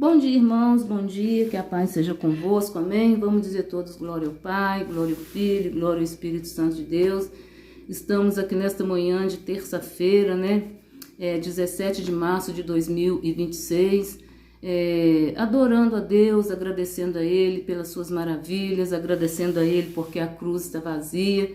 Bom dia, irmãos, bom dia, que a paz seja convosco, amém? Vamos dizer todos glória ao Pai, glória ao Filho, glória ao Espírito Santo de Deus. Estamos aqui nesta manhã de terça-feira, 17 de março de 2026, adorando a Deus, agradecendo a Ele pelas suas maravilhas, agradecendo a Ele porque a cruz está vazia,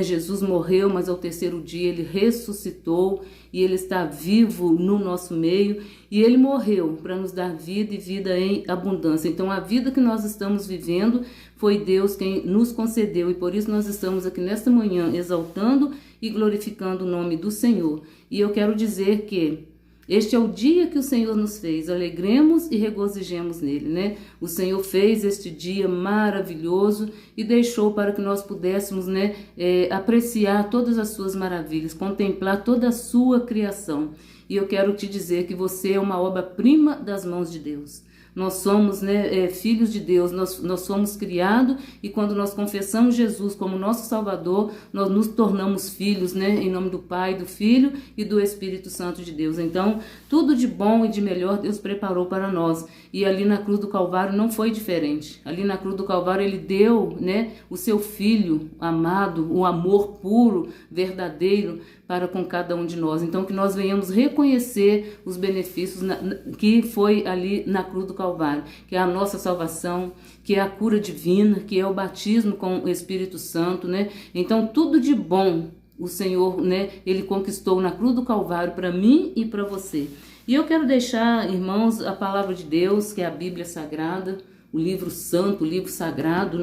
Jesus morreu, mas ao terceiro dia Ele ressuscitou e Ele está vivo no nosso meio e Ele morreu para nos dar vida e vida em abundância. Então a vida que nós estamos vivendo foi Deus quem nos concedeu e por isso nós estamos aqui nesta manhã exaltando e glorificando o nome do Senhor. E eu quero dizer que este é o dia que o Senhor nos fez, alegremos e regozijemos nele, O Senhor fez este dia maravilhoso e deixou para que nós pudéssemos, apreciar todas as suas maravilhas, contemplar toda a sua criação. E eu quero te dizer que você é uma obra-prima das mãos de Deus. Nós somos filhos de Deus, nós somos criados e quando nós confessamos Jesus como nosso Salvador, nós nos tornamos filhos, em nome do Pai, do Filho e do Espírito Santo de Deus. Então, tudo de bom e de melhor Deus preparou para nós. E ali na cruz do Calvário não foi diferente. Ali na cruz do Calvário Ele deu o seu Filho amado, o amor puro, verdadeiro, para com cada um de nós. Então, que nós venhamos reconhecer os benefícios que foi ali na cruz do Calvário, que é a nossa salvação, que é a cura divina, que é o batismo com o Espírito Santo, Então, tudo de bom o Senhor, Ele conquistou na cruz do Calvário para mim e para você. E eu quero deixar, irmãos, a palavra de Deus, que é a Bíblia Sagrada, o livro santo, o livro sagrado,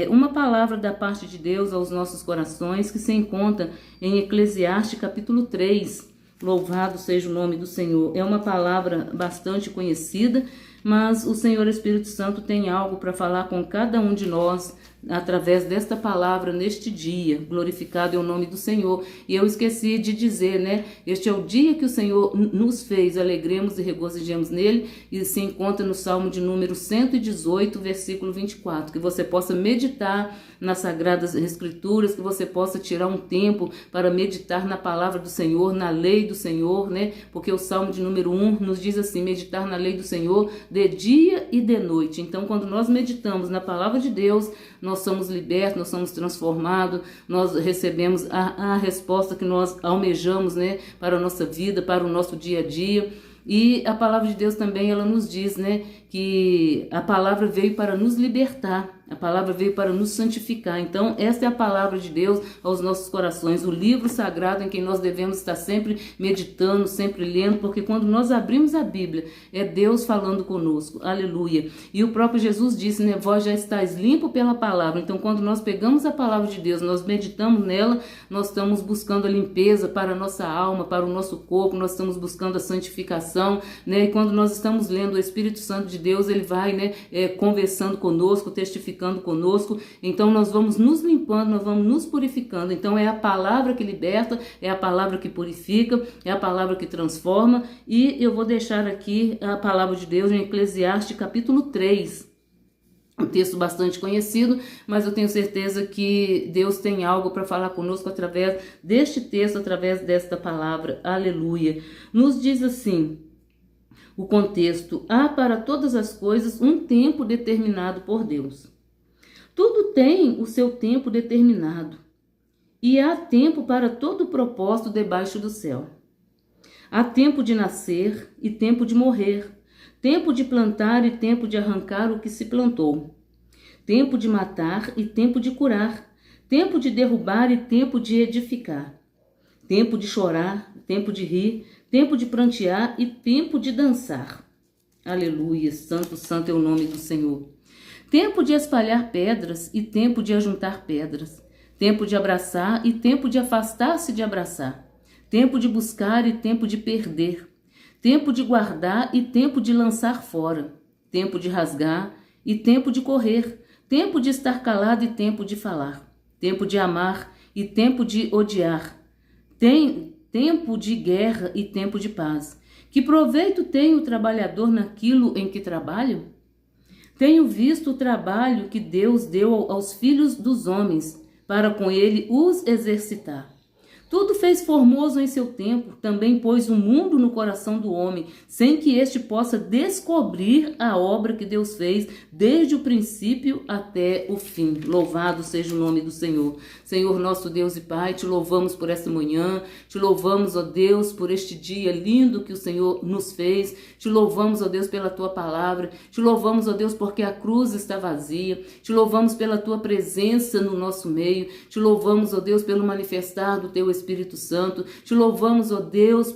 uma palavra da parte de Deus aos nossos corações que se encontra em Eclesiastes capítulo 3, louvado seja o nome do Senhor. É uma palavra bastante conhecida, mas o Senhor Espírito Santo tem algo para falar com cada um de nós através desta palavra neste dia. Glorificado é o nome do Senhor. E eu esqueci de dizer, este é o dia que o Senhor nos fez, alegremos e regozijemos nele, e se encontra no Salmo de número 118, versículo 24, que você possa meditar nas Sagradas Escrituras, que você possa tirar um tempo para meditar na palavra do Senhor, na lei do Senhor, porque o Salmo de número 1 nos diz assim, meditar na lei do Senhor de dia e de noite. Então, quando nós meditamos na palavra de Deus, nós somos libertos, nós somos transformados, nós recebemos a resposta que nós almejamos, para a nossa vida, para o nosso dia a dia. E a palavra de Deus também, ela nos diz, que a palavra veio para nos libertar, a palavra veio para nos santificar. Então, essa é a palavra de Deus aos nossos corações, o livro sagrado em que nós devemos estar sempre meditando, sempre lendo, porque quando nós abrimos a Bíblia, é Deus falando conosco, aleluia. E o próprio Jesus disse, vós já estáis limpo pela palavra. Então, quando nós pegamos a palavra de Deus, nós meditamos nela, nós estamos buscando a limpeza para a nossa alma, para o nosso corpo, nós estamos buscando a santificação, E quando nós estamos lendo o Espírito Santo de Deus, ele vai, conversando conosco, testificando conosco, então nós vamos nos limpando, nós vamos nos purificando. Então é a palavra que liberta, é a palavra que purifica, é a palavra que transforma. E eu vou deixar aqui a palavra de Deus em Eclesiastes capítulo 3, um texto bastante conhecido, mas eu tenho certeza que Deus tem algo para falar conosco através deste texto, através desta palavra, aleluia. Nos diz assim o contexto: há para todas as coisas um tempo determinado por Deus. Tudo tem o seu tempo determinado, e há tempo para todo propósito debaixo do céu. Há tempo de nascer e tempo de morrer, tempo de plantar e tempo de arrancar o que se plantou, tempo de matar e tempo de curar, tempo de derrubar e tempo de edificar, tempo de chorar, tempo de rir, tempo de prantear e tempo de dançar. Aleluia, santo, santo é o nome do Senhor. Tempo de espalhar pedras e tempo de ajuntar pedras. Tempo de abraçar e tempo de afastar-se de abraçar. Tempo de buscar e tempo de perder. Tempo de guardar e tempo de lançar fora. Tempo de rasgar e tempo de correr. Tempo de estar calado e tempo de falar. Tempo de amar e tempo de odiar. Tempo de guerra e tempo de paz. Que proveito tem o trabalhador naquilo em que trabalha? Tenho visto o trabalho que Deus deu aos filhos dos homens, para com ele os exercitar. Tudo fez formoso em seu tempo, também pôs o mundo no coração do homem, sem que este possa descobrir a obra que Deus fez desde o princípio até o fim. Louvado seja o nome do Senhor. Senhor, nosso Deus e Pai, te louvamos por esta manhã, te louvamos, ó Deus, por este dia lindo que o Senhor nos fez, te louvamos, ó Deus, pela tua palavra, te louvamos, ó Deus, porque a cruz está vazia, te louvamos pela tua presença no nosso meio, te louvamos, ó Deus, pelo manifestar do teu Espírito Santo, te louvamos, ó Deus,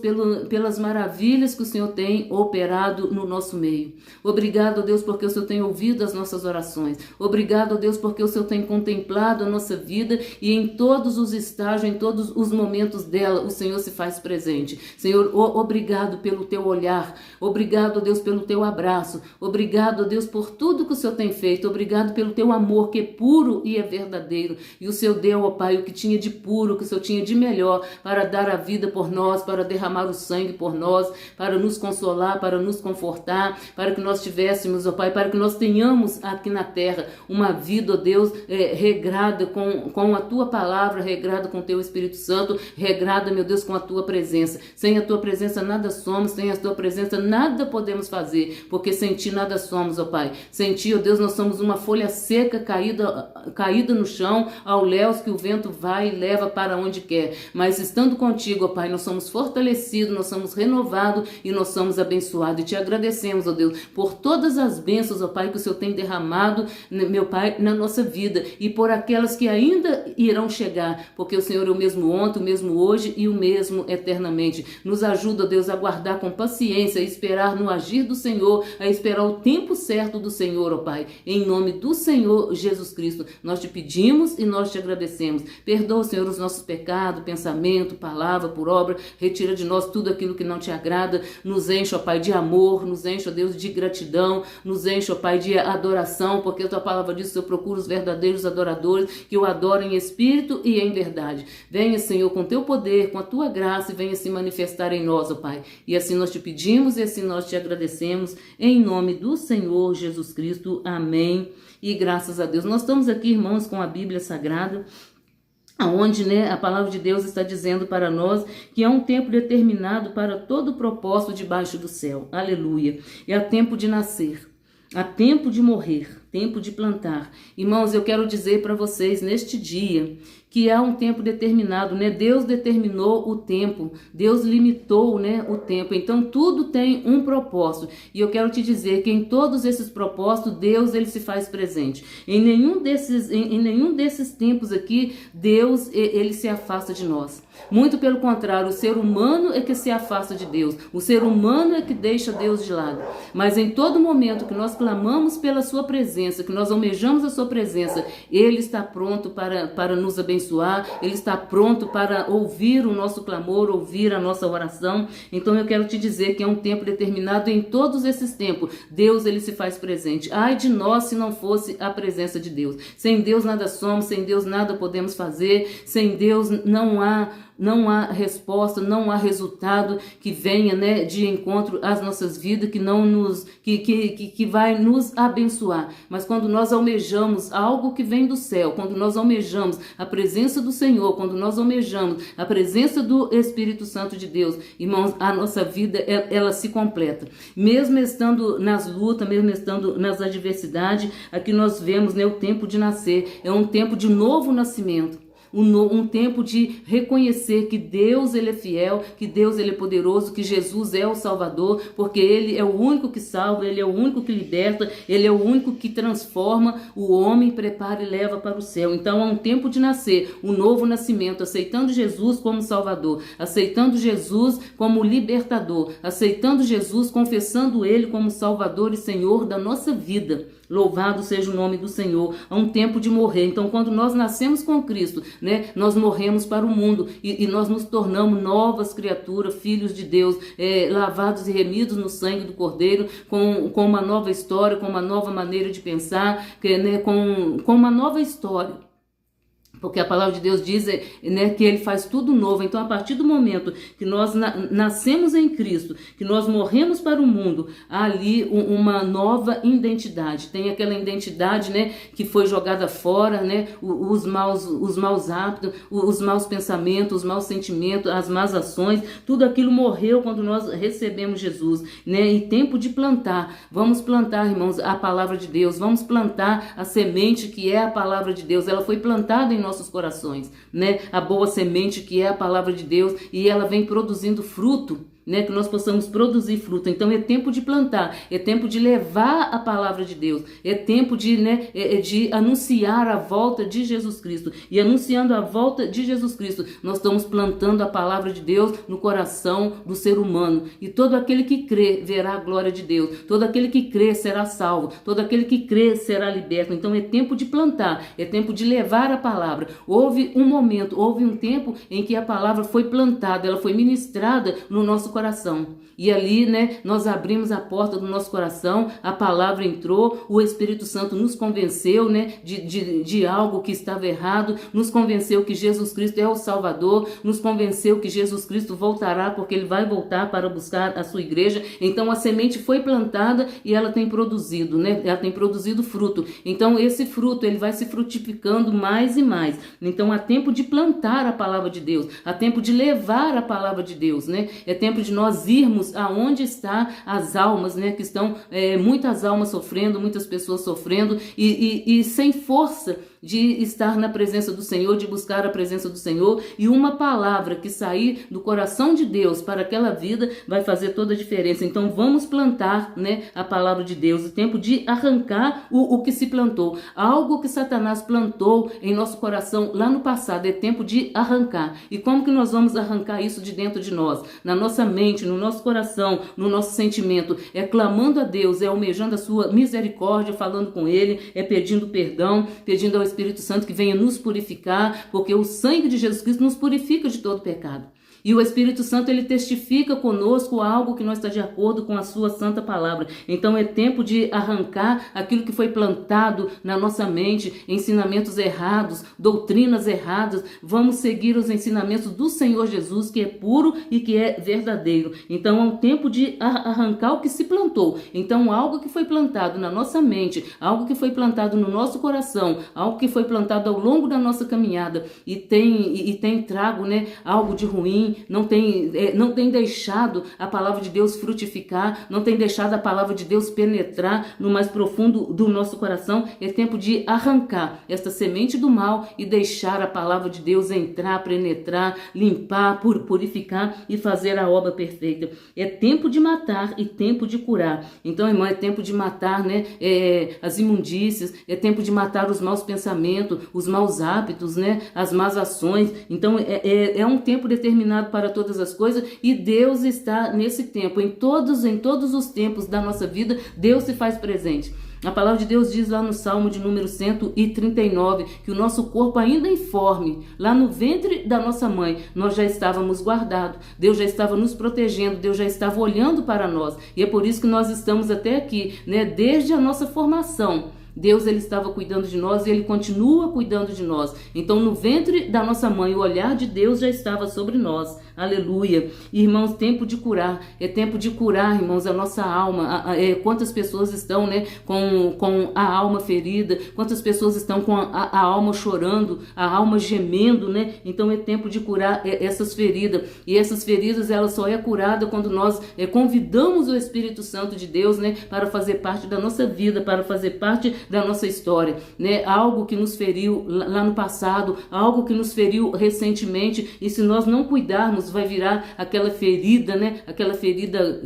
pelas maravilhas que o Senhor tem operado no nosso meio. Obrigado, ó Deus, porque o Senhor tem ouvido as nossas orações. Obrigado, ó Deus, porque o Senhor tem contemplado a nossa vida e em todos os estágios, em todos os momentos dela, o Senhor se faz presente. Senhor, obrigado pelo teu olhar. Obrigado, ó Deus, pelo teu abraço. Obrigado, ó Deus, por tudo que o Senhor tem feito. Obrigado pelo teu amor que é puro e é verdadeiro. E o Senhor deu, ó Pai, o que tinha de puro, o que o Senhor tinha de melhor para dar a vida por nós, para derramar o sangue por nós, para nos consolar, para nos confortar, para que nós tivéssemos, ó Pai, para que nós tenhamos aqui na terra uma vida, ó Deus, regrada com a tua palavra, regrada com o teu Espírito Santo, regrada, meu Deus, com a tua presença. Sem a tua presença nada somos, sem a tua presença nada podemos fazer, porque sem ti nada somos, ó Pai. Sem ti, ó Deus, nós somos uma folha seca caída no chão, ao léus que o vento vai e leva para onde quer. Mas estando contigo, ó Pai, nós somos fortalecidos, nós somos renovados e nós somos abençoados. E te agradecemos, ó Deus, por todas as bênçãos, ó Pai, que o Senhor tem derramado, meu Pai, na nossa vida e por aquelas que ainda irão chegar, porque o Senhor é o mesmo ontem, o mesmo hoje e o mesmo eternamente. Nos ajuda, ó Deus, a guardar com paciência, a esperar no agir do Senhor, a esperar o tempo certo do Senhor, ó Pai. Em nome do Senhor Jesus Cristo, nós te pedimos e nós te agradecemos. Perdoa, Senhor, os nossos pecados, pensamento, palavra, por obra. Retira de nós tudo aquilo que não te agrada. Nos enche, ó Pai, de amor. Nos enche, ó Deus, de gratidão. Nos enche, ó Pai, de adoração, porque a tua palavra diz que eu procuro os verdadeiros adoradores que o adoram em espírito e em verdade. Venha, Senhor, com teu poder, com a tua graça e venha se manifestar em nós, ó Pai. E assim nós te pedimos e assim nós te agradecemos. Em nome do Senhor Jesus Cristo. Amém. E graças a Deus. Nós estamos aqui, irmãos, com a Bíblia Sagrada, onde, né, a palavra de Deus está dizendo para nós que é um tempo determinado para todo o propósito debaixo do céu. Aleluia. E há tempo de nascer, há tempo de morrer, tempo de plantar. Irmãos, eu quero dizer para vocês neste dia que há um tempo determinado, né? Deus determinou o tempo, Deus limitou, né, o tempo. Então tudo tem um propósito. E eu quero te dizer que em todos esses propósitos Deus ele se faz presente. Em nenhum desses tempos aqui Deus ele se afasta de nós. Muito pelo contrário, o ser humano é que se afasta de Deus. O ser humano é que deixa Deus de lado. Mas em todo momento que nós clamamos pela sua presença, que nós almejamos a sua presença, ele está pronto para nos abençoar. Ele está pronto para ouvir o nosso clamor, ouvir a nossa oração. Então eu quero te dizer que é um tempo determinado. Em todos esses tempos Deus ele se faz presente. Ai de nós se não fosse a presença de Deus. Sem Deus nada somos, sem Deus nada podemos fazer, sem Deus não há resposta, não há resultado que venha, né, de encontro às nossas vidas, que vai nos abençoar. Mas quando nós almejamos algo que vem do céu, quando nós almejamos a presença do Senhor, quando nós almejamos a presença do Espírito Santo de Deus, irmãos, a nossa vida ela se completa. Mesmo estando nas lutas, mesmo estando nas adversidades, aqui nós vemos, né, o tempo de nascer, é um tempo de novo nascimento. Um tempo de reconhecer que Deus ele é fiel, que Deus ele é poderoso, que Jesus é o Salvador, porque ele é o único que salva, ele é o único que liberta, ele é o único que transforma o homem, prepara e leva para o céu. Então é um tempo de nascer, um novo nascimento, aceitando Jesus como Salvador, aceitando Jesus como libertador, aceitando Jesus, confessando ele como Salvador e Senhor da nossa vida. Louvado seja o nome do Senhor. Há um tempo de morrer. Então, quando nós nascemos com Cristo, né, nós morremos para o mundo e nós nos tornamos novas criaturas, filhos de Deus, lavados e remidos no sangue do Cordeiro, com uma nova história, com uma nova maneira de pensar, né, com uma nova história. Porque a palavra de Deus diz, né, que ele faz tudo novo. Então, a partir do momento que nós nascemos em Cristo, que nós morremos para o mundo, há ali uma nova identidade. Tem aquela identidade, né, que foi jogada fora, né, os maus hábitos, os maus pensamentos, os maus sentimentos, as más ações, tudo aquilo morreu quando nós recebemos Jesus, né? E tempo de plantar. Vamos plantar, irmãos, a palavra de Deus. Vamos plantar a semente que é a palavra de Deus. Ela foi plantada em nossos corações, né? A boa semente que é a palavra de Deus, e ela vem produzindo fruto, né, que nós possamos produzir fruto. Então é tempo de plantar, é tempo de levar a palavra de Deus, é tempo de, né, de anunciar a volta de Jesus Cristo. E anunciando a volta de Jesus Cristo, nós estamos plantando a palavra de Deus no coração do ser humano. E todo aquele que crê verá a glória de Deus. Todo aquele que crê será salvo. Todo aquele que crê será liberto. Então é tempo de plantar, é tempo de levar a palavra. Houve um tempo em que a palavra foi plantada, ela foi ministrada no nosso coração. E ali, né, nós abrimos a porta do nosso coração, a palavra entrou, o Espírito Santo nos convenceu, né, de algo que estava errado, nos convenceu que Jesus Cristo é o Salvador, nos convenceu que Jesus Cristo voltará, porque ele vai voltar para buscar a sua igreja. Então a semente foi plantada e ela tem produzido, né, ela tem produzido fruto. Então esse fruto, ele vai se frutificando mais e mais. Então há tempo de plantar a palavra de Deus, há tempo de levar a palavra de Deus, né, é tempo de nós irmos aonde está as almas, né, que estão muitas almas sofrendo, muitas pessoas sofrendo e sem força de estar na presença do Senhor, de buscar a presença do Senhor. E uma palavra que sair do coração de Deus para aquela vida vai fazer toda a diferença. Então vamos plantar, né, a palavra de Deus. O tempo de arrancar o que se plantou. Algo que Satanás plantou em nosso coração lá no passado, é tempo de arrancar. E como que nós vamos arrancar isso de dentro de nós? Na nossa mente, no nosso coração, no nosso sentimento. É clamando a Deus, é almejando a sua misericórdia, falando com Ele, é pedindo perdão, pedindo ao Espírito Santo que venha nos purificar, porque o sangue de Jesus Cristo nos purifica de todo pecado. E o Espírito Santo, ele testifica conosco algo que não está de acordo com a sua santa palavra. Então é tempo de arrancar aquilo que foi plantado na nossa mente, ensinamentos errados, doutrinas erradas. Vamos seguir os ensinamentos do Senhor Jesus, que é puro e que é verdadeiro. Então é um tempo de arrancar o que se plantou. Então algo que foi plantado na nossa mente, algo que foi plantado no nosso coração, algo que foi plantado ao longo da nossa caminhada e tem trago, né, algo de ruim, não tem deixado a palavra de Deus frutificar, não tem deixado a palavra de Deus penetrar no mais profundo do nosso coração. É tempo de arrancar esta semente do mal e deixar a palavra de Deus entrar, penetrar, limpar, purificar e fazer a obra perfeita. É tempo de matar e tempo de curar. Então, irmão, é tempo de matar, né, as imundícias, é tempo de matar os maus pensamentos, os maus hábitos, né, as más ações. Então é um tempo determinado para todas as coisas, e Deus está nesse tempo. Em todos os tempos da nossa vida, Deus se faz presente. A palavra de Deus diz lá no Salmo de número 139, que o nosso corpo ainda informe, lá no ventre da nossa mãe, nós já estávamos guardados. Deus já estava nos protegendo, Deus já estava olhando para nós. E é por isso que nós estamos até aqui, né? Desde a nossa formação. Deus, ele estava cuidando de nós e ele continua cuidando de nós. Então, no ventre da nossa mãe, o olhar de Deus já estava sobre nós. Aleluia. Irmãos, tempo de curar. É tempo de curar, irmãos, a nossa alma. Quantas pessoas estão, né, com a alma ferida? Quantas pessoas estão com a alma chorando, a alma gemendo, né? Então, é tempo de curar essas feridas. E essas feridas, elas só é curada quando nós convidamos o Espírito Santo de Deus, né, para fazer parte da nossa vida, para fazer parte da nossa história, né? Algo que nos feriu lá no passado, algo que nos feriu recentemente, e se nós não cuidarmos, vai virar aquela ferida, né? Aquela ferida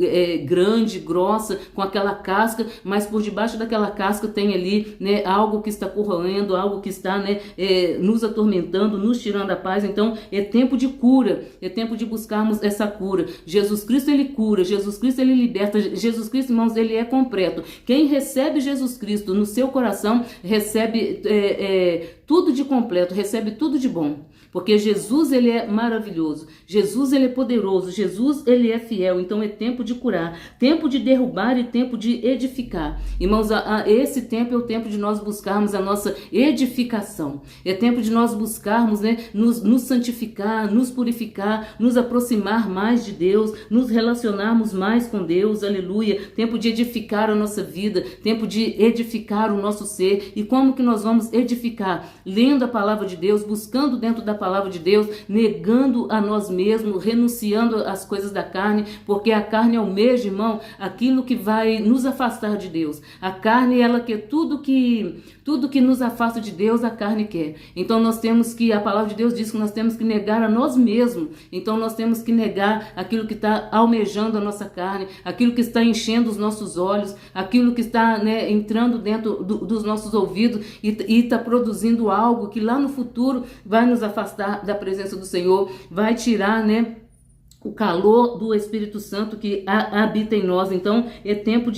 grande, grossa, com aquela casca, mas por debaixo daquela casca tem ali, né, algo que está corroendo, algo que está, né, nos atormentando, nos tirando a paz. Então é tempo de cura, é tempo de buscarmos essa cura. Jesus Cristo, ele cura, Jesus Cristo, ele liberta, Jesus Cristo, irmãos, ele é completo. Quem recebe Jesus Cristo no seu coração recebe tudo de completo, recebe tudo de bom. porque Jesus, ele é maravilhoso, Jesus, ele é poderoso, Jesus, ele é fiel. Então é tempo de curar, tempo de derrubar e tempo de edificar. Irmãos, esse tempo é o tempo de nós buscarmos a nossa edificação, é tempo de nós buscarmos, né, nos santificar, nos purificar, nos aproximar mais de Deus, nos relacionarmos mais com Deus, aleluia. Tempo de edificar a nossa vida, tempo de edificar o nosso ser. E como que nós vamos edificar? Lendo a palavra de Deus, buscando dentro da palavra de Deus, negando a nós mesmos, renunciando às coisas da carne, porque a carne almeja, irmão, aquilo que vai nos afastar de Deus. A carne, ela quer tudo que nos afasta de Deus, a carne quer. Então nós temos que, a palavra de Deus diz que nós temos que negar a nós mesmos. Então nós temos que negar aquilo que está almejando a nossa carne, aquilo que está enchendo os nossos olhos, aquilo que está, né, entrando dentro dos nossos ouvidos e está produzindo algo que lá no futuro vai nos afastar da presença do Senhor, vai tirar, né, o calor do Espírito Santo que habita em nós. Então é tempo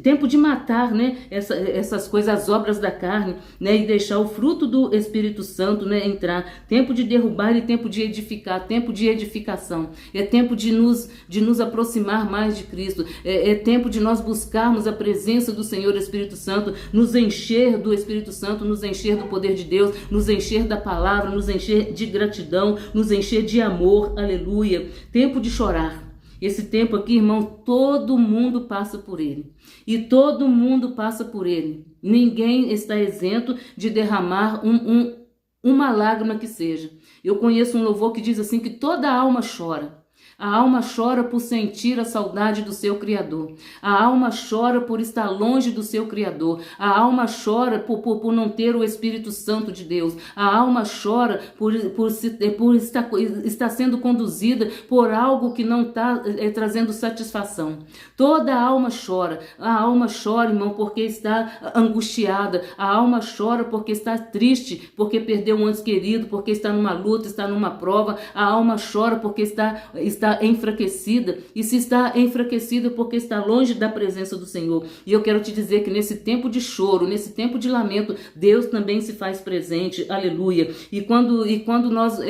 tempo de matar, né, essas coisas, as obras da carne, né, e deixar o fruto do Espírito Santo, né, entrar. Tempo de derrubar e tempo de edificar, tempo de edificação. É tempo de nos aproximar mais de Cristo. É tempo de nós buscarmos a presença do Senhor Espírito Santo, nos encher do Espírito Santo, nos encher do poder de Deus, nos encher da palavra, nos encher de gratidão, nos encher de amor, aleluia. Tempo de chorar. Esse tempo aqui, irmão, todo mundo passa por ele. E todo mundo passa por ele. Ninguém está isento de derramar uma lágrima que seja. Eu conheço um louvor que diz assim, que toda alma chora. A alma chora por sentir a saudade do seu Criador. A alma chora por estar longe do seu Criador. A alma chora por não ter o Espírito Santo de Deus. A alma chora por estar sendo conduzida por algo que não está trazendo satisfação. Toda a alma chora. A alma chora, irmão, porque está angustiada. A alma chora porque está triste, porque perdeu um ente querido, porque está numa luta, está numa prova. A alma chora porque está enfraquecida, e se está enfraquecida porque está longe da presença do Senhor. E eu quero te dizer que nesse tempo de choro, nesse tempo de lamento, Deus também se faz presente, aleluia. E quando nós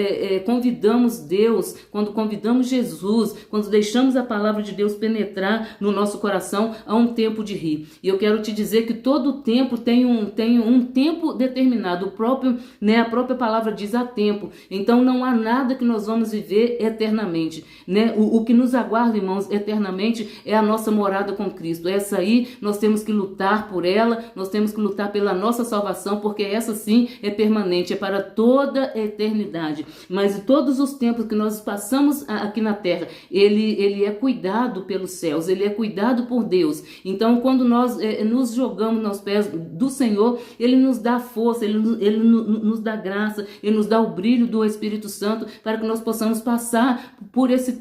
convidamos Deus, quando convidamos Jesus, quando deixamos a palavra de Deus penetrar no nosso coração, há um tempo de rir. E eu quero te dizer que todo tempo tem um tempo determinado. A própria palavra diz há tempo. Então não há nada que nós vamos viver eternamente. Né? O que nos aguarda, irmãos, eternamente é a nossa morada com Cristo. Essa aí nós temos que lutar por ela, nós temos que lutar pela nossa salvação, porque essa sim é permanente, é para toda a eternidade. Mas todos os tempos que nós passamos aqui na terra, ele é cuidado pelos céus, ele é cuidado por Deus. Então quando nós nos jogamos nos pés do Senhor, ele nos dá força, ele nos dá graça, ele nos dá o brilho do Espírito Santo para que nós possamos passar por esse tempo.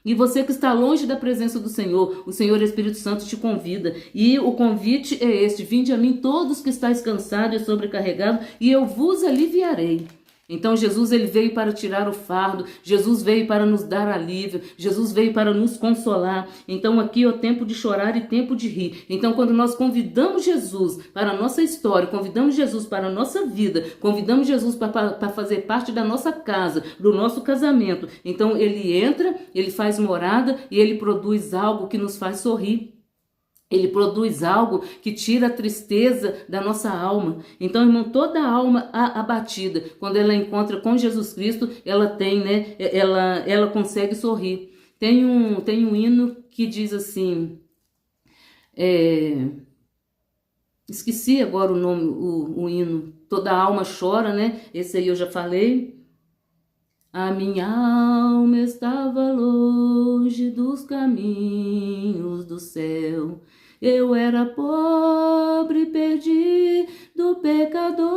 E você que está longe da presença do Senhor, o Senhor Espírito Santo te convida. E o convite é este: vinde a mim todos que estáis cansados e sobrecarregados, e eu vos aliviarei. Então Jesus, ele veio para tirar o fardo, Jesus veio para nos dar alívio, Jesus veio para nos consolar. Então aqui é o tempo de chorar e tempo de rir. Então quando nós convidamos Jesus para a nossa história, convidamos Jesus para a nossa vida, convidamos Jesus para fazer parte da nossa casa, do nosso casamento, então ele entra, ele faz morada e ele produz algo que nos faz sorrir. Ele produz algo que tira a tristeza da nossa alma. Então, irmão, toda alma abatida, quando ela encontra com Jesus Cristo, ela tem, né? Ela consegue sorrir. Tem um hino que diz assim, esqueci agora o nome, o hino. Toda alma chora, né? Esse aí eu já falei. A minha alma estava longe dos caminhos do céu. Eu era pobre, perdido, pecador.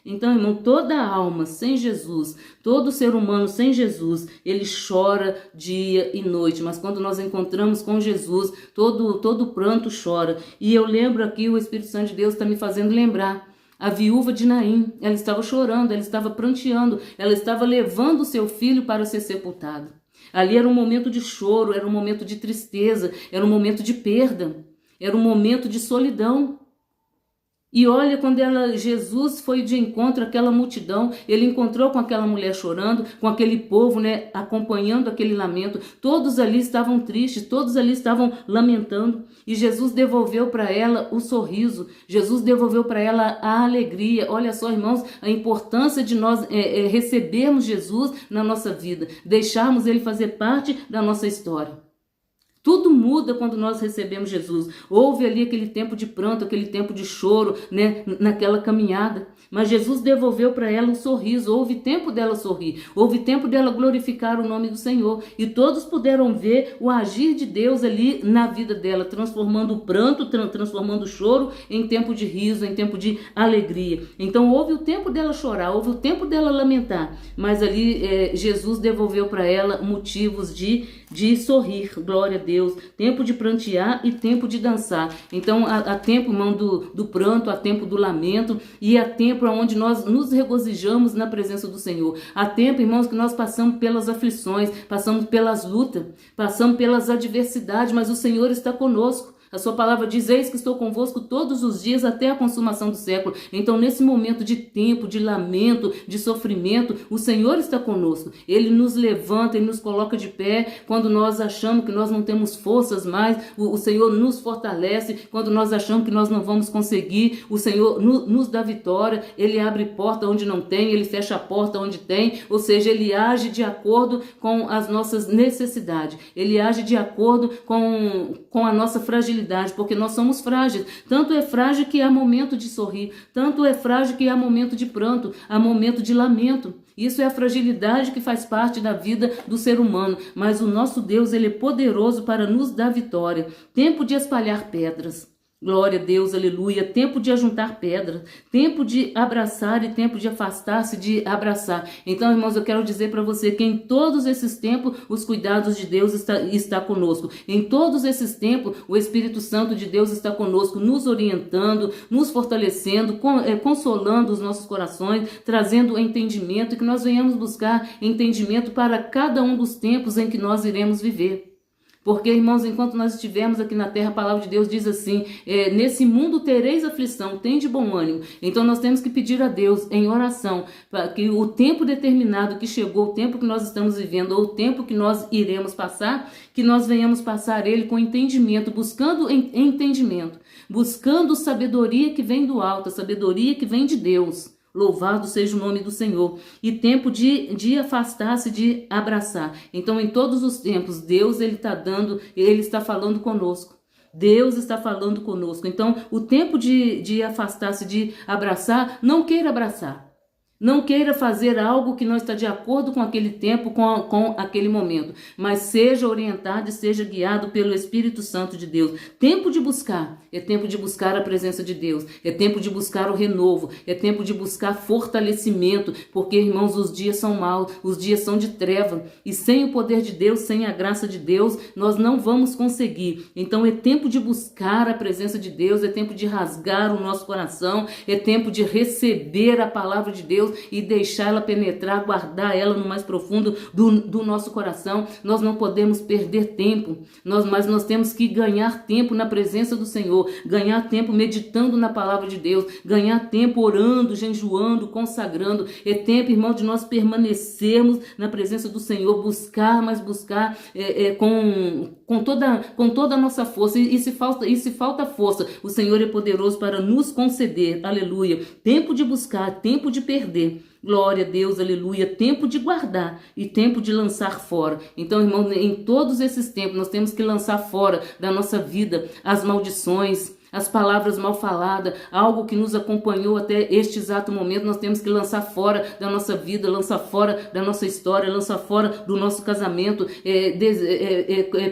Então, irmão, toda alma sem Jesus, todo ser humano sem Jesus, ele chora dia e noite. Mas quando nós encontramos com Jesus, todo pranto chora. E eu lembro aqui, o Espírito Santo de Deus está me fazendo lembrar. A viúva de Naim, ela estava chorando, ela estava pranteando, ela estava levando o seu filho para ser sepultado. Ali era um momento de choro, era um momento de tristeza, era um momento de perda, era um momento de solidão. E olha, quando Jesus foi de encontro àquela multidão, ele encontrou com aquela mulher chorando, com aquele povo, né, acompanhando aquele lamento. Todos ali estavam tristes, todos ali estavam lamentando. E Jesus devolveu para ela o sorriso, Jesus devolveu para ela a alegria. Olha só, irmãos, a importância de nós recebermos Jesus na nossa vida, deixarmos ele fazer parte da nossa história. Tudo muda quando nós recebemos Jesus. Houve ali aquele tempo de pranto, aquele tempo de choro, né, naquela caminhada. Mas Jesus devolveu para ela um sorriso. Houve tempo dela sorrir. Houve tempo dela glorificar o nome do Senhor. E todos puderam ver o agir de Deus ali na vida dela, transformando o pranto, transformando o choro em tempo de riso, em tempo de alegria. Então houve o tempo dela chorar, houve o tempo dela lamentar. Mas ali Jesus devolveu para ela motivos de sorrir. Glória a Deus. Tempo de prantear e tempo de dançar. Então há tempo, irmão, do pranto, há tempo do lamento e há tempo onde nós nos regozijamos na presença do Senhor. Há tempo, irmãos, que nós passamos pelas aflições, passamos pelas lutas, passamos pelas adversidades, mas o Senhor está conosco. A sua palavra diz: eis que estou convosco todos os dias até a consumação do século. Então, nesse momento de tempo, de lamento, de sofrimento, o Senhor está conosco. Ele nos levanta, Ele nos coloca de pé. Quando nós achamos que nós não temos forças mais, o Senhor nos fortalece. Quando nós achamos que nós não vamos conseguir, o Senhor nos dá vitória. Ele abre porta onde não tem, Ele fecha a porta onde tem. Ou seja, Ele age de acordo com as nossas necessidades. Ele age de acordo com a nossa fragilidade, porque nós somos frágeis. Tanto é frágil que há momento de sorrir, tanto é frágil que há momento de pranto, há momento de lamento. Isso é a fragilidade que faz parte da vida do ser humano, mas o nosso Deus, ele é poderoso para nos dar vitória. Tempo de espalhar pedras. Glória a Deus, aleluia. Tempo de ajuntar pedras, tempo de abraçar e tempo de afastar-se de abraçar. Então, irmãos, eu quero dizer para você que em todos esses tempos os cuidados de Deus está conosco. Em todos esses tempos o Espírito Santo de Deus está conosco, nos orientando, nos fortalecendo, consolando os nossos corações, trazendo entendimento, e que nós venhamos buscar entendimento para cada um dos tempos em que nós iremos viver. Porque, irmãos, enquanto nós estivermos aqui na terra, a palavra de Deus diz assim: nesse mundo tereis aflição, tende bom ânimo. Então nós temos que pedir a Deus em oração, para que o tempo determinado que chegou, o tempo que nós estamos vivendo, ou o tempo que nós iremos passar, que nós venhamos passar ele com entendimento, buscando entendimento, buscando sabedoria que vem do alto, a sabedoria que vem de Deus. Louvado seja o nome do Senhor. E tempo de afastar-se, de abraçar. Então, em todos os tempos, Deus ele está falando conosco. Deus está falando conosco. Então, o tempo de afastar-se, de abraçar, não queira abraçar. Não queira fazer algo que não está de acordo com aquele tempo, com aquele momento. Mas seja orientado e seja guiado pelo Espírito Santo de Deus. Tempo de buscar. É tempo de buscar a presença de Deus. É tempo de buscar o renovo. É tempo de buscar fortalecimento. Porque, irmãos, os dias são maus. Os dias são de treva. E sem o poder de Deus, sem a graça de Deus, nós não vamos conseguir. Então é tempo de buscar a presença de Deus. É tempo de rasgar o nosso coração. É tempo de receber a palavra de Deus e deixar ela penetrar, guardar ela no mais profundo do nosso coração. Nós não podemos perder tempo, mas nós temos que ganhar tempo na presença do Senhor, ganhar tempo meditando na palavra de Deus, ganhar tempo orando, jejuando, consagrando. É tempo, irmão, de nós permanecermos na presença do Senhor, buscar, mas buscar com toda a nossa força. E se falta força, o Senhor é poderoso para nos conceder. Aleluia. Tempo de buscar, tempo de perder. Glória a Deus, aleluia. Tempo de guardar e tempo de lançar fora. Então, irmão, em todos esses tempos nós temos que lançar fora da nossa vida as maldições, as palavras mal faladas, algo que nos acompanhou até este exato momento. Nós temos que lançar fora da nossa vida, lançar fora da nossa história, lançar fora do nosso casamento,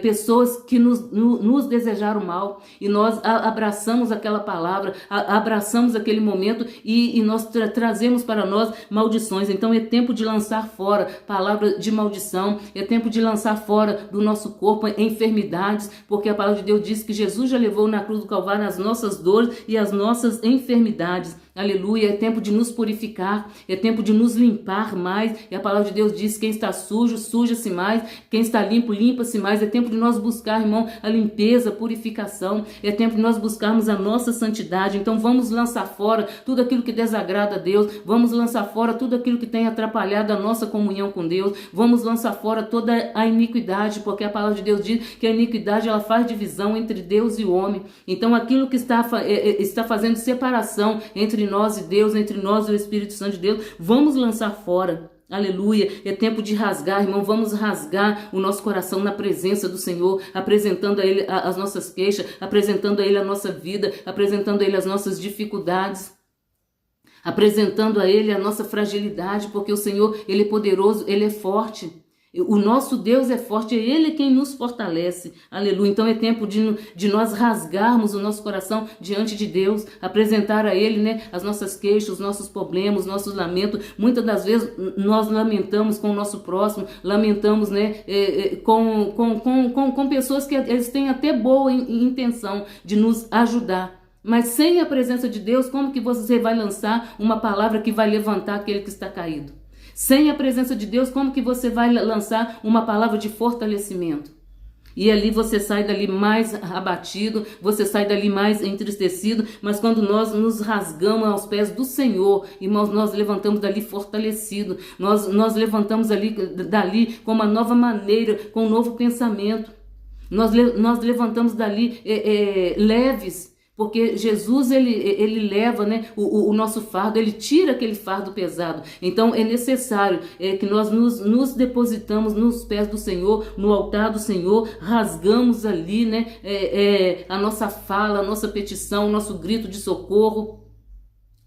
pessoas que nos desejaram mal, e nós abraçamos aquela palavra, abraçamos aquele momento e nós trazemos para nós maldições. Então é tempo de lançar fora palavra de maldição, é tempo de lançar fora do nosso corpo enfermidades, porque a palavra de Deus diz que Jesus já levou na cruz do Calvário as nossas dores e as nossas enfermidades. Aleluia, é tempo de nos purificar, é tempo de nos limpar mais. E a palavra de Deus diz: quem está sujo, suja-se mais. Quem está limpo, limpa-se mais. É tempo de nós buscar, irmão, a limpeza, a purificação. É tempo de nós buscarmos a nossa santidade. Então vamos lançar fora tudo aquilo que desagrada a Deus. Vamos lançar fora tudo aquilo que tem atrapalhado a nossa comunhão com Deus. Vamos lançar fora toda a iniquidade, porque a palavra de Deus diz que a iniquidade ela faz divisão entre Deus e o homem. Então aquilo que está fazendo separação entre nós e Deus, entre nós e o Espírito Santo de Deus, vamos lançar fora. Aleluia, é tempo de rasgar, irmão, vamos rasgar o nosso coração na presença do Senhor, apresentando a Ele as nossas queixas, apresentando a Ele a nossa vida, apresentando a Ele as nossas dificuldades, apresentando a Ele a nossa fragilidade, porque o Senhor, Ele é poderoso, Ele é forte. O nosso Deus é forte, é Ele quem nos fortalece. Aleluia. Então é tempo de nós rasgarmos o nosso coração diante de Deus, apresentar a Ele, né, as nossas queixas, os nossos problemas, os nossos lamentos. Muitas das vezes nós lamentamos com o nosso próximo, lamentamos, né, com pessoas que eles têm até boa intenção de nos ajudar. Mas sem a presença de Deus, como que você vai lançar uma palavra que vai levantar aquele que está caído? Sem a presença de Deus, como que você vai lançar uma palavra de fortalecimento? E ali você sai dali mais abatido, você sai dali mais entristecido, mas quando nós nos rasgamos aos pés do Senhor, irmãos, nós levantamos dali fortalecido, nós levantamos dali com uma nova maneira, com um novo pensamento, nós levantamos dali leves, porque Jesus, ele leva, né, o nosso fardo, ele tira aquele fardo pesado. Então é necessário que nós nos depositamos nos pés do Senhor, no altar do Senhor, rasgamos ali, né, a nossa fala, a nossa petição, o nosso grito de socorro.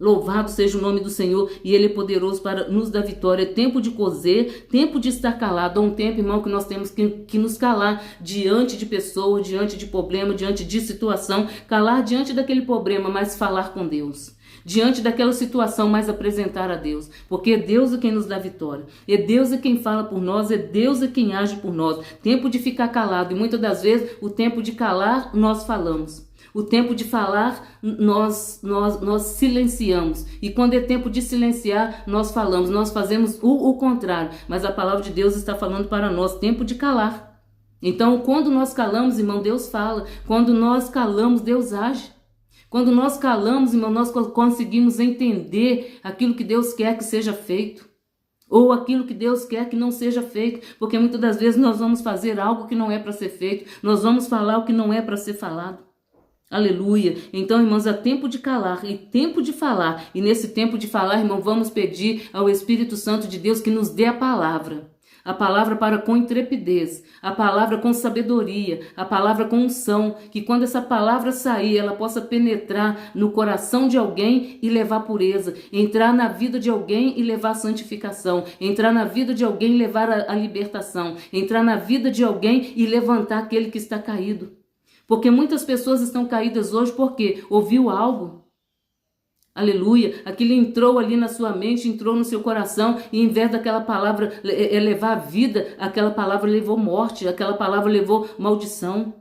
Louvado seja o nome do Senhor, e Ele é poderoso para nos dar vitória. É tempo de coser, tempo de estar calado. É um tempo, irmão, que nós temos que nos calar diante de pessoas, diante de problema, diante de situação. Calar diante daquele problema, mas falar com Deus. Diante daquela situação, mas apresentar a Deus. Porque é Deus quem nos dá vitória. É Deus quem fala por nós, é Deus quem age por nós. Tempo de ficar calado, e muitas das vezes o tempo de calar, nós falamos. O tempo de falar, nós silenciamos. E quando é tempo de silenciar, nós falamos. Nós fazemos o contrário. Mas a palavra de Deus está falando para nós, tempo de calar. Então, quando nós calamos, irmão, Deus fala. Quando nós calamos, Deus age. Quando nós calamos, irmão, nós conseguimos entender aquilo que Deus quer que seja feito. Ou aquilo que Deus quer que não seja feito. Porque muitas das vezes nós vamos fazer algo que não é para ser feito. Nós vamos falar o que não é para ser falado. Aleluia. Então, irmãos, é tempo de calar e tempo de falar. E nesse tempo de falar, irmão, vamos pedir ao Espírito Santo de Deus que nos dê a palavra. A palavra para com intrepidez, a palavra com sabedoria, a palavra com unção, que quando essa palavra sair, ela possa penetrar no coração de alguém e levar pureza, entrar na vida de alguém e levar santificação, entrar na vida de alguém e levar a libertação, entrar na vida de alguém e levantar aquele que está caído. Porque muitas pessoas estão caídas hoje porque ouviu algo. Aleluia. Aquilo entrou ali na sua mente, entrou no seu coração e em vez daquela palavra levar vida, aquela palavra levou morte, aquela palavra levou maldição.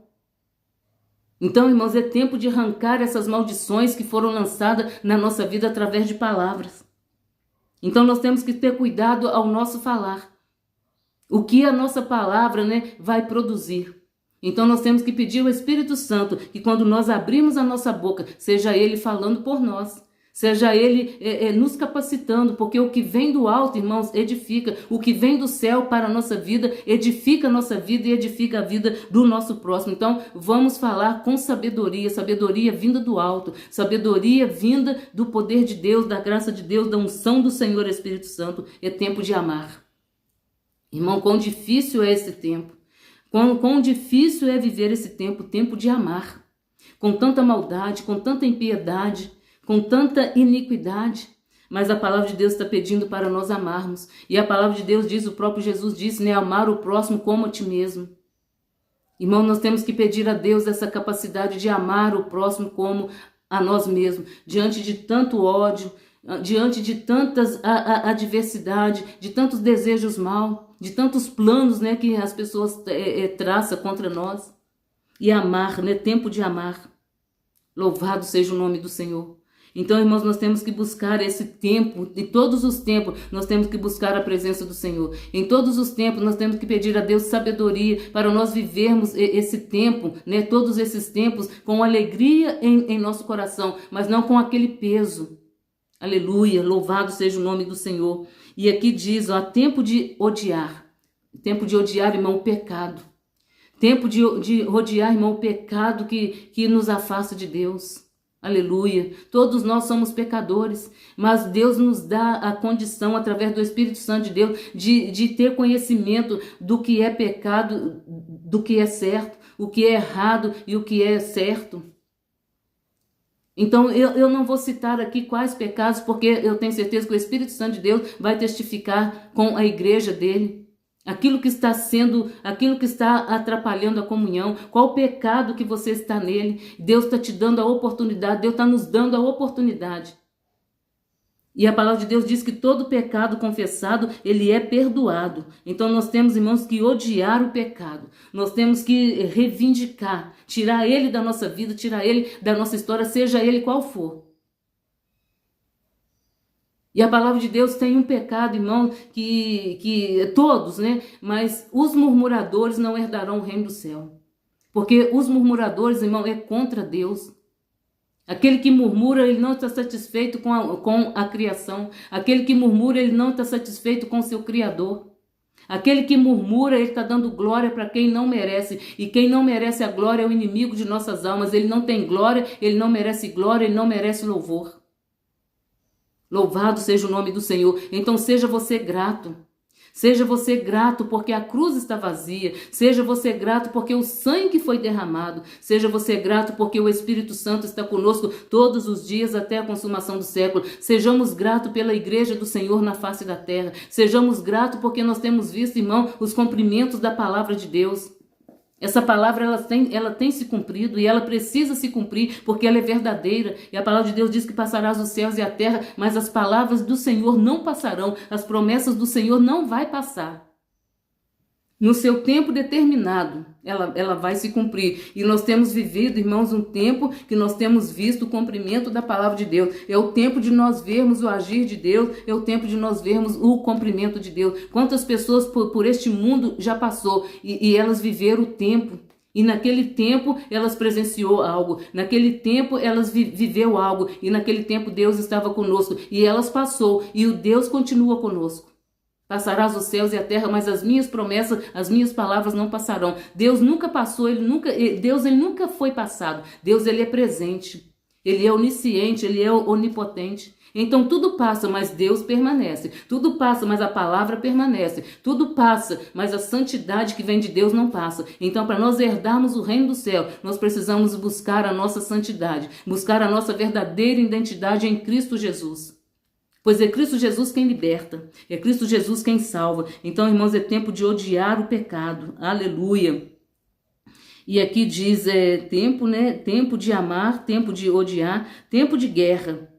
Então, irmãos, é tempo de arrancar essas maldições que foram lançadas na nossa vida através de palavras. Então, nós temos que ter cuidado ao nosso falar. O que a nossa palavra, né, vai produzir. Então nós temos que pedir ao Espírito Santo que quando nós abrimos a nossa boca, seja Ele falando por nós, seja Ele nos capacitando, porque o que vem do alto, irmãos, edifica. O que vem do céu para a nossa vida, edifica a nossa vida e edifica a vida do nosso próximo. Então vamos falar com sabedoria, sabedoria vinda do alto, sabedoria vinda do poder de Deus, da graça de Deus, da unção do Senhor Espírito Santo. É tempo de amar. Irmão, quão difícil é esse tempo. Quão difícil é viver esse tempo, tempo de amar, com tanta maldade, com tanta impiedade, com tanta iniquidade. Mas a palavra de Deus está pedindo para nós amarmos. E a palavra de Deus diz, o próprio Jesus disse, né, amar o próximo como a ti mesmo. Irmão, nós temos que pedir a Deus essa capacidade de amar o próximo como a nós mesmos, diante de tanto ódio, diante de tantas adversidade, de tantos desejos maus, de tantos planos, né, que as pessoas traçam contra nós. E amar, né, tempo de amar. Louvado seja o nome do Senhor. Então, irmãos, nós temos que buscar esse tempo, de todos os tempos, nós temos que buscar a presença do Senhor. Em todos os tempos, nós temos que pedir a Deus sabedoria para nós vivermos esse tempo, né? Todos esses tempos com alegria em nosso coração, mas não com aquele peso. Aleluia, louvado seja o nome do Senhor. E aqui diz, ó, tempo de odiar. Tempo de odiar, irmão, o pecado. Tempo de odiar, irmão, o pecado que nos afasta de Deus. Aleluia. Todos nós somos pecadores, mas Deus nos dá a condição, através do Espírito Santo de Deus, de ter conhecimento do que é pecado, do que é certo, o que é errado e o que é certo. Então, eu não vou citar aqui quais pecados, porque eu tenho certeza que o Espírito Santo de Deus vai testificar com a igreja dele. Aquilo que está atrapalhando a comunhão, qual o pecado que você está nele. Deus está te dando a oportunidade, Deus está nos dando a oportunidade. E a palavra de Deus diz que todo pecado confessado, ele é perdoado. Então nós temos, irmãos, que odiar o pecado. Nós temos que reivindicar, tirar ele da nossa vida, tirar ele da nossa história, seja ele qual for. E a palavra de Deus tem um pecado, irmão, que todos, né? Mas os murmuradores não herdarão o reino do céu. Porque os murmuradores, irmão, é contra Deus. Aquele que murmura, ele não está satisfeito com a criação. Aquele que murmura, ele não está satisfeito com o seu Criador. Aquele que murmura, ele está dando glória para quem não merece. E quem não merece a glória é o inimigo de nossas almas. Ele não tem glória, ele não merece glória, ele não merece louvor. Louvado seja o nome do Senhor. Então seja você grato. Seja você grato porque a cruz está vazia. Seja você grato porque o sangue foi derramado. Seja você grato porque o Espírito Santo está conosco todos os dias até a consumação do século. Sejamos gratos pela igreja do Senhor na face da terra. Sejamos gratos porque nós temos visto, irmão, os cumprimentos da palavra de Deus. Essa palavra ela tem se cumprido e ela precisa se cumprir porque ela é verdadeira. E a palavra de Deus diz que passarás os céus e a terra, mas as palavras do Senhor não passarão. As promessas do Senhor não vai passar. No seu tempo determinado, ela vai se cumprir. E nós temos vivido, irmãos, um tempo que nós temos visto o cumprimento da palavra de Deus. É o tempo de nós vermos o agir de Deus, é o tempo de nós vermos o cumprimento de Deus. Quantas pessoas por este mundo já passou e elas viveram o tempo. E naquele tempo elas presenciou algo, naquele tempo elas viveu algo, e naquele tempo Deus estava conosco. E elas passou, e o Deus continua conosco. Passarás os céus e a terra, mas as minhas promessas, as minhas palavras não passarão. Deus nunca passou, Deus nunca foi passado. Deus ele é presente, ele é onisciente, ele é onipotente. Então tudo passa, mas Deus permanece. Tudo passa, mas a palavra permanece. Tudo passa, mas a santidade que vem de Deus não passa. Então, para nós herdarmos o reino do céu, nós precisamos buscar a nossa santidade, buscar a nossa verdadeira identidade em Cristo Jesus. Pois é Cristo Jesus quem liberta, é Cristo Jesus quem salva. Então, irmãos, é tempo de odiar o pecado. Aleluia. E aqui diz, tempo, né? Tempo de amar, tempo de odiar, tempo de guerra.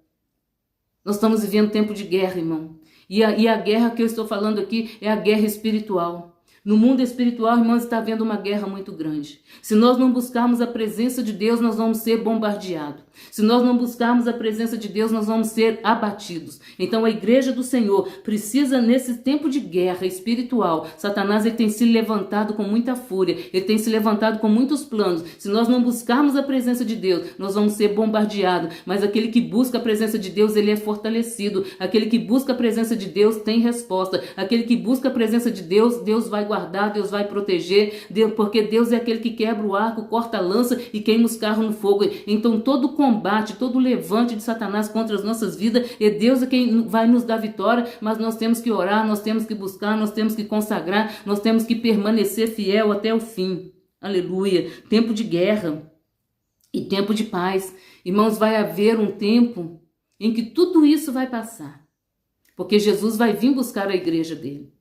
Nós estamos vivendo tempo de guerra, irmão. E a guerra que eu estou falando aqui é a guerra espiritual. No mundo espiritual, irmãos, está havendo uma guerra muito grande. Se nós não buscarmos a presença de Deus, nós vamos ser bombardeados. Se nós não buscarmos a presença de Deus, nós vamos ser abatidos. Então a igreja do Senhor precisa, nesse tempo de guerra espiritual, Satanás ele tem se levantado com muita fúria, ele tem se levantado com muitos planos. Se nós não buscarmos a presença de Deus, nós vamos ser bombardeados. Mas aquele que busca a presença de Deus, ele é fortalecido. Aquele que busca a presença de Deus tem resposta. Aquele que busca a presença de Deus, Deus vai guardar, Deus vai proteger, porque Deus é aquele que quebra o arco, corta a lança e queima os carros no fogo. Então todo combate, todo levante de Satanás contra as nossas vidas, é Deus quem vai nos dar vitória, mas nós temos que orar, nós temos que buscar, nós temos que consagrar, nós temos que permanecer fiel até o fim. Aleluia. Tempo de guerra e tempo de paz. Irmãos, vai haver um tempo em que tudo isso vai passar, porque Jesus vai vir buscar a igreja dele.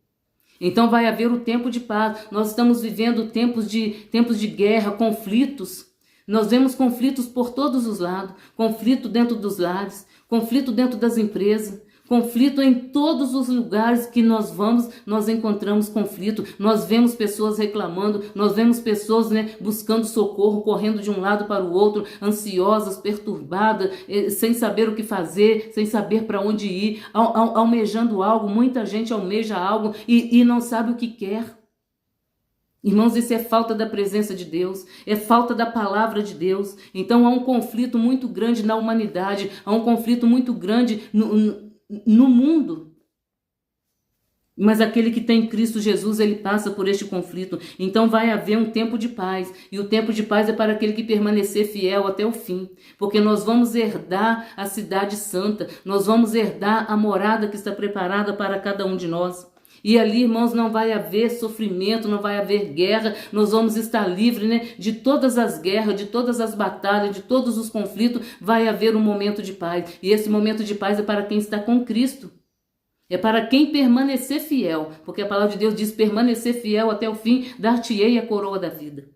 Então vai haver o tempo de paz. Nós estamos vivendo tempos de guerra, conflitos. Nós vemos conflitos por todos os lados. Conflito dentro dos lares, conflito dentro das empresas, Conflito em todos os lugares que nós vamos, nós encontramos conflito. Nós vemos pessoas reclamando, nós vemos pessoas, né, buscando socorro, correndo de um lado para o outro, ansiosas, perturbadas, sem saber o que fazer, sem saber para onde ir, almejando algo. Muita gente almeja algo e não sabe o que quer. Irmãos, isso é falta da presença de Deus, é falta da palavra de Deus. Então há um conflito muito grande na humanidade, há um conflito muito grande no mundo. Mas aquele que tem Cristo Jesus, ele passa por este conflito. Então vai haver um tempo de paz. E o tempo de paz é para aquele que permanecer fiel até o fim. Porque nós vamos herdar a cidade santa. Nós vamos herdar a morada que está preparada para cada um de nós. E ali, irmãos, não vai haver sofrimento, não vai haver guerra. Nós vamos estar livres, né, de todas as guerras, de todas as batalhas, de todos os conflitos. Vai haver um momento de paz. E esse momento de paz é para quem está com Cristo. É para quem permanecer fiel. Porque a palavra de Deus diz: permanecer fiel até o fim, dar-te-ei a coroa da vida.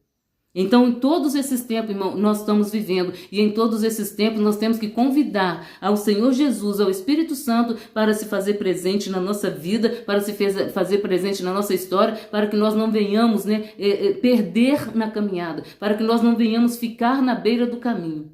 Então, em todos esses tempos, irmão, nós estamos vivendo. E em todos esses tempos, nós temos que convidar ao Senhor Jesus, ao Espírito Santo, para se fazer presente na nossa vida, para se fazer presente na nossa história, para que nós não venhamos, né, perder na caminhada, para que nós não venhamos ficar na beira do caminho.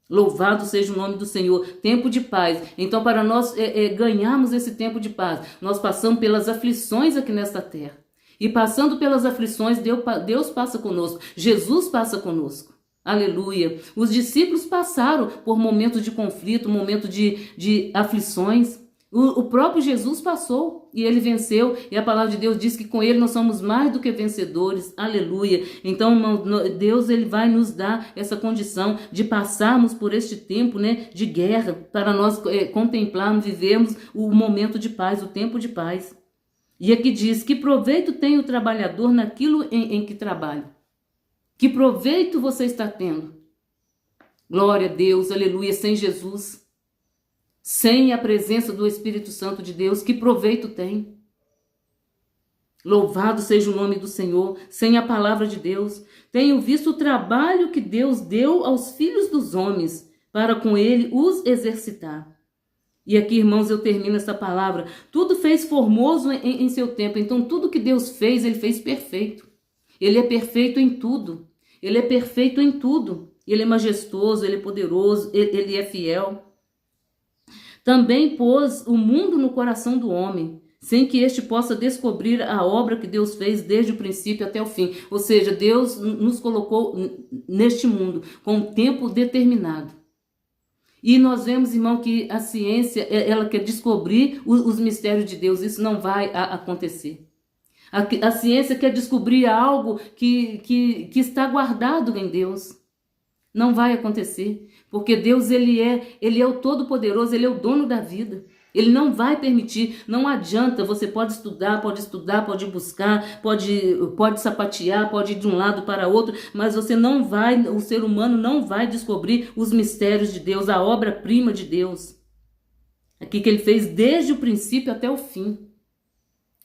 Louvado seja o nome do Senhor. Tempo de paz. Então, para nós ganharmos esse tempo de paz, nós passamos pelas aflições aqui nesta terra. E passando pelas aflições, Deus passa conosco. Jesus passa conosco. Aleluia. Os discípulos passaram por momentos de conflito, momentos de aflições. O próprio Jesus passou e ele venceu. E a palavra de Deus diz que com ele nós somos mais do que vencedores. Aleluia. Então, Deus, ele vai nos dar essa condição de passarmos por este tempo, né, de guerra, para nós contemplarmos, vivermos o momento de paz, o tempo de paz. E aqui diz: que proveito tem o trabalhador naquilo em que trabalha? Que proveito você está tendo? Glória a Deus, aleluia. Sem Jesus, sem a presença do Espírito Santo de Deus, que proveito tem? Louvado seja o nome do Senhor. Sem a palavra de Deus, tenho visto o trabalho que Deus deu aos filhos dos homens, para com ele os exercitar. E aqui, irmãos, eu termino essa palavra. Tudo fez formoso em seu tempo. Então, tudo que Deus fez, ele fez perfeito. Ele é perfeito em tudo. Ele é perfeito em tudo. Ele é majestoso, ele é poderoso, ele é fiel. Também pôs o mundo no coração do homem, sem que este possa descobrir a obra que Deus fez desde o princípio até o fim. Ou seja, Deus nos colocou neste mundo com um tempo determinado. E nós vemos, irmão, que a ciência, ela quer descobrir os mistérios de Deus. Isso não vai acontecer. A ciência quer descobrir algo que está guardado em Deus. Não vai acontecer. Porque Deus, ele é o Todo-Poderoso, ele é o dono da vida. Ele não vai permitir, não adianta. Você pode estudar, pode buscar, pode sapatear, pode ir de um lado para outro, mas você não vai, o ser humano não vai descobrir os mistérios de Deus, a obra-prima de Deus. Aqui que ele fez desde o princípio até o fim.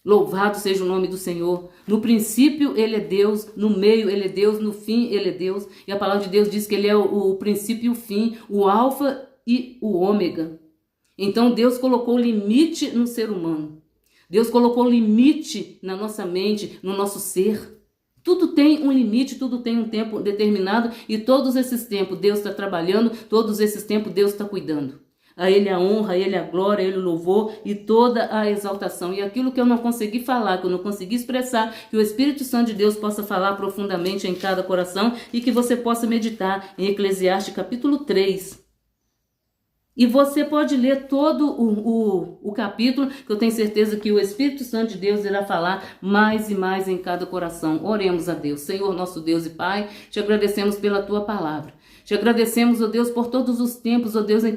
Louvado seja o nome do Senhor. No princípio ele é Deus, no meio ele é Deus, no fim ele é Deus. E a palavra de Deus diz que ele é o princípio e o fim, o alfa e o ômega. Então Deus colocou limite no ser humano. Deus colocou limite na nossa mente, no nosso ser. Tudo tem um limite, tudo tem um tempo determinado. E todos esses tempos Deus está trabalhando, todos esses tempos Deus está cuidando. A Ele a honra, a Ele a glória, a Ele o louvor e toda a exaltação. E aquilo que eu não consegui falar, que eu não consegui expressar, que o Espírito Santo de Deus possa falar profundamente em cada coração e que você possa meditar em Eclesiastes capítulo 3. E você pode ler todo o capítulo, que eu tenho certeza que o Espírito Santo de Deus irá falar mais e mais em cada coração. Oremos a Deus. Senhor, nosso Deus e Pai, te agradecemos pela tua palavra. Te agradecemos, ó Deus, por todos os tempos, ó Deus, em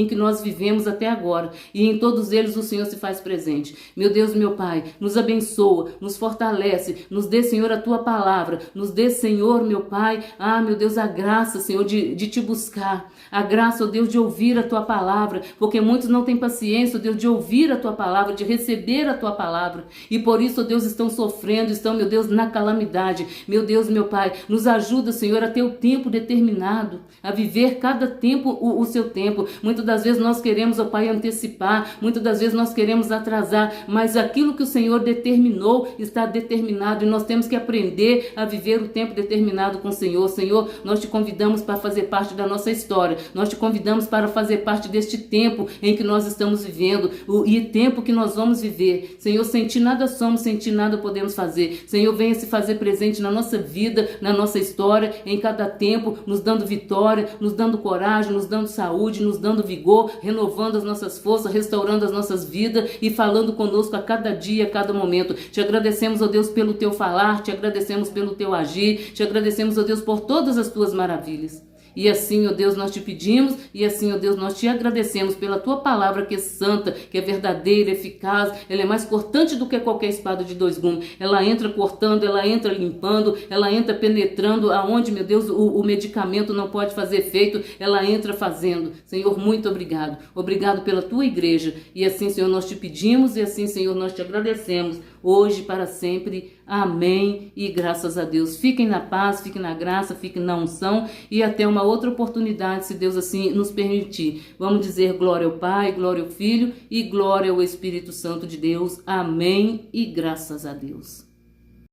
que nós vivemos até agora. E em todos eles o Senhor se faz presente. Meu Deus, meu Pai, nos abençoa, nos fortalece, nos dê, Senhor, a tua palavra. Nos dê, Senhor, meu Pai, meu Deus, a graça, Senhor, de te buscar. A graça, ó Deus, de ouvir a tua palavra. Porque muitos não têm paciência, ó Deus, de ouvir a tua palavra, de receber a tua palavra. E por isso, ó Deus, estão sofrendo, estão, meu Deus, na calamidade. Meu Deus, meu Pai, nos ajuda, Senhor, a ter o tempo determinado determinado a viver cada tempo o seu tempo. Muitas das vezes nós queremos, ó Pai, antecipar, muitas das vezes nós queremos atrasar, mas aquilo que o Senhor determinou está determinado e nós temos que aprender a viver o tempo determinado com o Senhor. Senhor, nós te convidamos para fazer parte da nossa história, nós te convidamos para fazer parte deste tempo em que nós estamos vivendo e tempo que nós vamos viver. Senhor, sem ti nada somos, sem ti nada podemos fazer. Senhor, venha se fazer presente na nossa vida, na nossa história, em cada tempo, nos dando vitória, nos dando coragem, nos dando saúde, nos dando vigor, renovando as nossas forças, restaurando as nossas vidas e falando conosco a cada dia, a cada momento. Te agradecemos, ó Deus, pelo teu falar, te agradecemos pelo teu agir, te agradecemos, ó Deus, por todas as tuas maravilhas. E assim, ó Deus, nós te pedimos, e assim, ó Deus, nós te agradecemos pela tua palavra que é santa, que é verdadeira, eficaz, ela é mais cortante do que qualquer espada de dois gumes. Ela entra cortando, ela entra limpando, ela entra penetrando aonde, meu Deus, o medicamento não pode fazer efeito, ela entra fazendo. Senhor, muito obrigado. Obrigado pela tua igreja. E assim, Senhor, nós te pedimos, e assim, Senhor, nós te agradecemos, hoje e para sempre. Amém. E graças a Deus. Fiquem na paz, fiquem na graça, fiquem na unção e até uma outra oportunidade, se Deus assim nos permitir. Vamos dizer glória ao Pai, glória ao Filho e glória ao Espírito Santo de Deus. Amém. E graças a Deus.